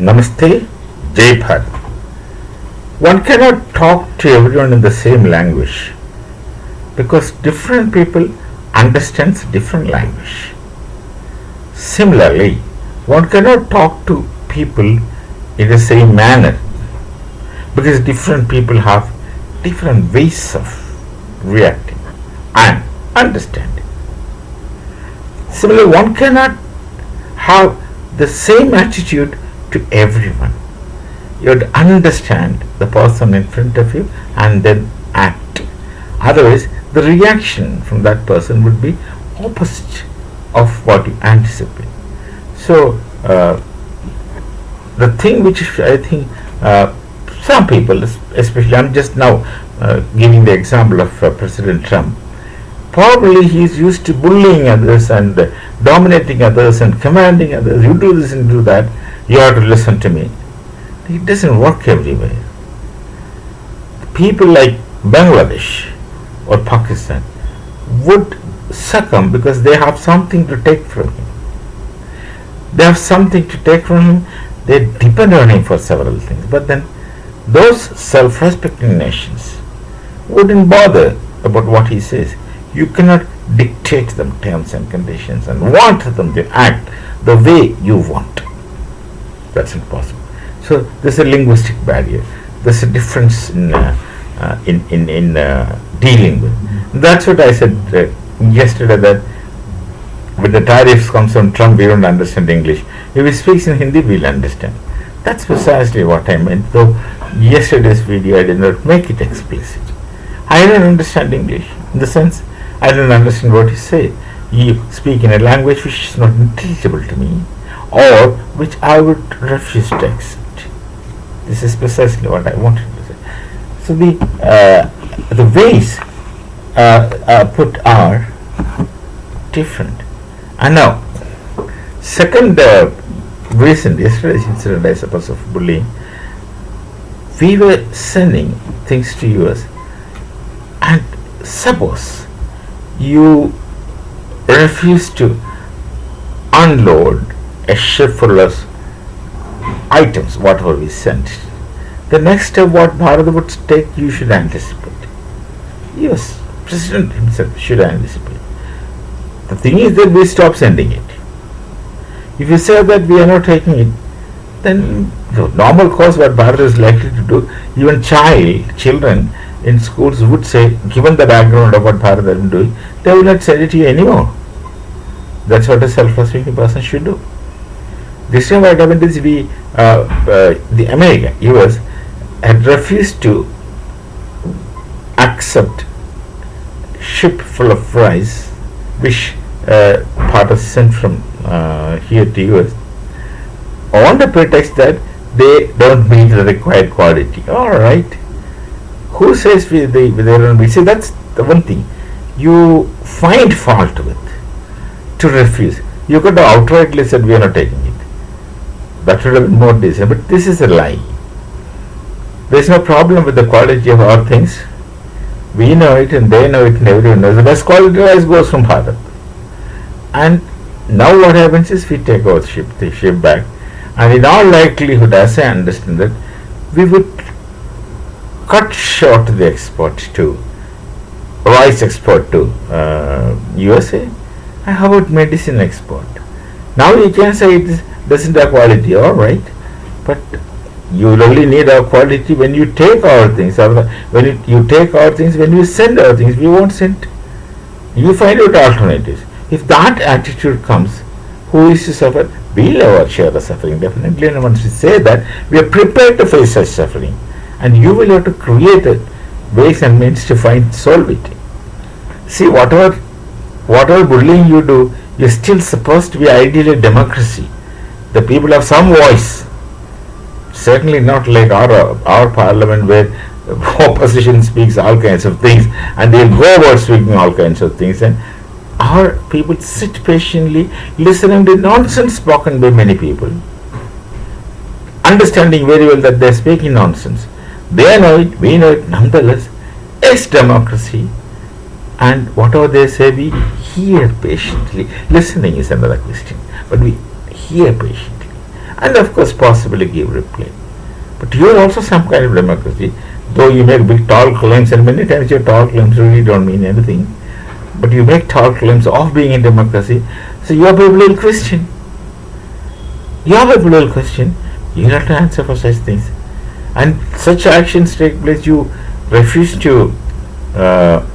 Namaste, Jai Bharat. One cannot talk to everyone in the same language because different people understands different language. Similarly, one cannot talk to people in the same manner because different people have different ways of reacting and understanding. Similarly, one cannot have the same attitude to everyone. You have to understand the person in front of you and then act. Otherwise, the reaction from that person would be opposite of what you anticipate. So, the thing which I think some people, especially, I'm just now giving the example of President Trump. Probably he is used to bullying others and dominating others and commanding others. You do this and do that. You have to listen to me. It doesn't work everywhere. People like Bangladesh or Pakistan would succumb because they have something to take from him. They have something to take from him. They depend on him for several things. But then those self-respecting nations wouldn't bother about what he says. You cannot dictate them terms and conditions and want them to act the way you want. That's impossible. So there's a linguistic barrier. There's a difference in dealing with. That's what I said yesterday, that when the tariffs comes from Trump, we don't understand English. If he speaks in Hindi, we'll understand. That's precisely what I meant. Though yesterday's video I did not make it explicit. I don't understand English in the sense I don't understand what you say. You speak in a language which is not intelligible to me, or which I would refuse to accept. This is precisely what I wanted to say. So the ways put are different. And now, second recent yesterday's incident, I suppose, of bullying. We were sending things to US, and suppose you refuse to unload a ship full of items, whatever we sent. The next step what Bharat would take, you should anticipate. Yes, President himself should anticipate. The thing is that we stop sending it. If you say that we are not taking it, then the normal course what Bharat is likely to do, even children in schools would say, given the background of what Bharat has been doing, they will not send it to you anymore. That's what a self-respecting person should do. This time what happened is the America, US, had refused to accept ship full of rice which Bharat sent from here to US on the pretext that they don't meet the required quality. Alright. Who says they don't meet? See, that's the one thing you find fault with, to refuse. You could have outrightly said we are not taking it. That would have been more decent, but this is a lie. There is no problem with the quality of our things. We know it and they know it and everyone knows. The best quality rice goes from Bharat. And now what happens is we take our the ship back, and in all likelihood, as I understand it, we would cut short the export to rice export to USA. And how about medicine export? Now you can say it doesn't have quality, alright, but you will only need our quality when you take our things. When you take our things, when you send our things, we won't send. You find out alternatives. If that attitude comes, who is to suffer? We'll have our share of suffering, definitely. And once we say that, we are prepared to face such suffering. And you will have to create ways and means to solve it. See, whatever bullying you do, you're still supposed to be ideally democracy. The people have some voice. Certainly not like our parliament, where opposition speaks all kinds of things and they'll go about speaking all kinds of things, and our people sit patiently listening to nonsense spoken by many people, understanding very well that they're speaking nonsense. They know it, we know it. Nonetheless, it's democracy, and whatever they say, we hear patiently. Listening is another question, but we hear patiently, and of course possibly give reply. But you are also some kind of democracy, though you make big tall claims, and many times your tall claims really don't mean anything. But you make tall claims of being in democracy, so your people will question. Your people will question. You have to answer for such things. And such actions take place, you refuse to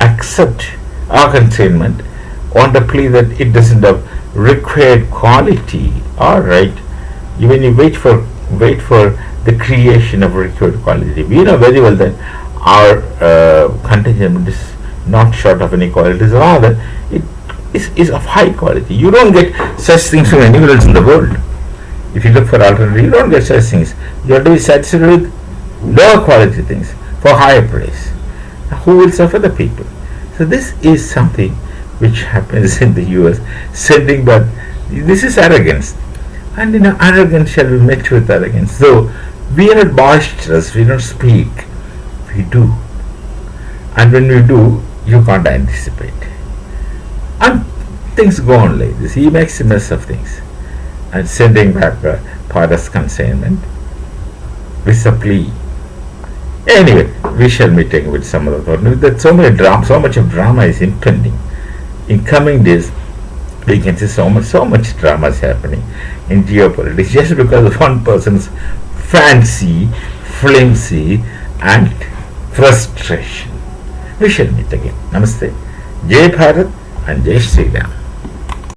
accept our consignment on the plea that it doesn't have required quality. Alright, when you wait for the creation of required quality, we know very well that our contingent is not short of any quality, rather it is of high quality. You don't get such things from anywhere else in the world. If you look for alternative, you don't get such things. You have to be satisfied with lower quality things for higher price. Who will suffer? The people. So this is something which happens in the US, sending that this is arrogance, and arrogance shall be met with arrogance. So we are not boisterous, we don't speak, we do, and when we do, you can't anticipate, and things go on like this. He makes a mess of things and sending back a Paris consignment with a plea. Anyway, we shall be taking with some other thought. There's so much of drama is impending. In coming days, we can see so much drama is happening in geopolitics just because of one person's fancy, flimsy, and frustration. We shall meet again. Namaste. Jai Bharat and Jai Sri Ram.